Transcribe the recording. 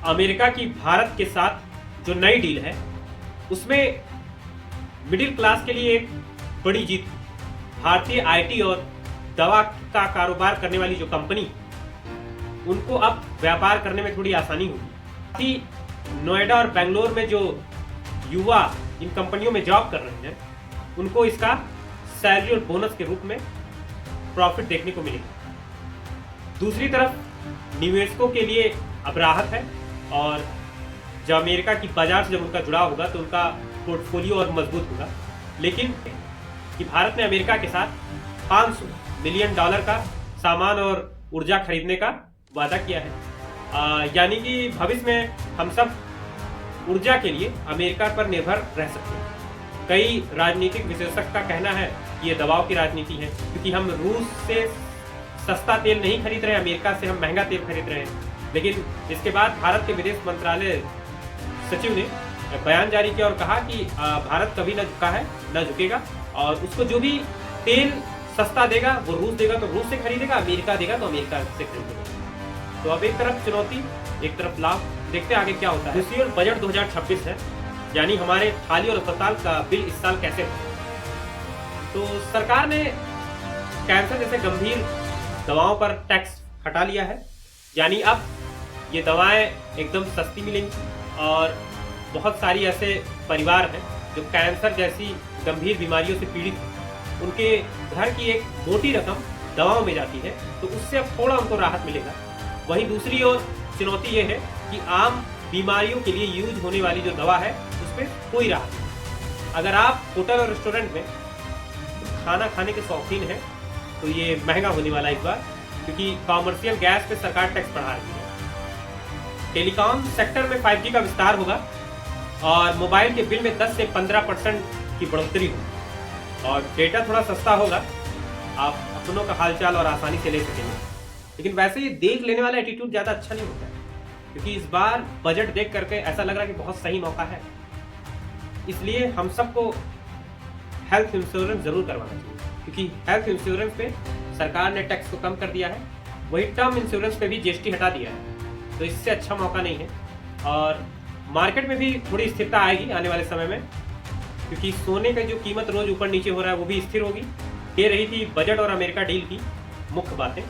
America की भारत के साथ जो नई डील है उसमें मिडिल क्लास के लिए एक बड़ी जीत। भारतीय आईटी और दवा का कारोबार करने वाली जो कंपनी, उनको अब व्यापार करने में थोड़ी आसानी होगी। ही नोएडा और बेंगलोर में जो युवा इन कंपनियों में जॉब कर रहे हैं, उनको इसका सैलरी और बोनस के रूप में प्रॉफिट देखने को मिलेगा। दूसरी तरफ निवेशकों के लिए अब राहत है, और जब अमेरिका की बाजार से जब उनका जुड़ाव होगा तो उनका पोर्टफोलियो और मजबूत होगा। लेकिन कि भारत ने अमेरिका के साथ $500 मिलियन का सामान और ऊर्जा खरीदने का वादा किया है। यानी कि भविष्य में हम सब ऊर्जा के लिए अमेरिका पर निर्भर रह सकते हैं। कई राजनीतिक विशेषज्ञ का कहना है कि ये दबाव की राजनीति है, क्योंकि हम रूस से सस्ता तेल नहीं खरीद रहे हैं, अमेरिका से हम महंगा तेल खरीद रहे हैं। लेकिन इसके बाद भारत के विदेश मंत्रालय सचिव ने बयान जारी किया और कहा कि भारत कभी न झुका है न झुकेगा, और उसको जो भी तेल सस्ता देगा वो रूस देगा तो रूस से खरीदेगा, अमेरिका देगा तो अमेरिका से खरीदेगा। तो अब एक तरफ चुनौती, एक तरफ लाभ। देखते हैं आगे क्या होता है। दूसरी ओर बजट 2026 है, यानी हमारे थाली और अस्पताल का बिल इस साल कैसे होगा। तो सरकार ने कैंसर जैसे गंभीर दवाओं पर टैक्स हटा लिया है, यानी अब ये दवाएं एकदम सस्ती मिलेंगी। और बहुत सारी ऐसे परिवार हैं जो कैंसर जैसी गंभीर बीमारियों से पीड़ित हैं, उनके घर की एक मोटी रकम दवाओं में जाती है, तो उससे अब थोड़ा उनको राहत मिलेगा। वहीं दूसरी ओर चुनौती ये है कि आम बीमारियों के लिए यूज होने वाली जो दवा है उसमें कोई राहत नहीं। अगर आप होटल और रेस्टोरेंट में खाना खाने के शौकीन हैं तो ये महंगा होने वाला है इस बार, क्योंकि कॉमर्शियल गैस पे सरकार टैक्स बढ़ा रही है। टेलीकॉम सेक्टर में 5G का विस्तार होगा और मोबाइल के बिल में 10 से 15% की बढ़ोतरी होगी, और डेटा थोड़ा सस्ता होगा, आप अपनों का हालचाल और आसानी से ले सकेंगे। लेकिन वैसे ये देख लेने वाला एटीट्यूड ज़्यादा अच्छा नहीं होता है, क्योंकि इस बार बजट देख करके ऐसा लग रहा है कि बहुत सही मौका है। इसलिए हम सबको हेल्थ इंश्योरेंस जरूर करवाना चाहिए, क्योंकि हेल्थ इंश्योरेंस पे सरकार ने टैक्स को कम कर दिया है, वही टर्म इंश्योरेंस पे भी GST हटा दिया है। तो इससे अच्छा मौका नहीं है। और मार्केट में भी थोड़ी स्थिरता आएगी आने वाले समय में, क्योंकि सोने का जो कीमत रोज ऊपर नीचे हो रहा है वो भी स्थिर होगी। ये रही थी बजट और अमेरिका डील की मुख्य बातें।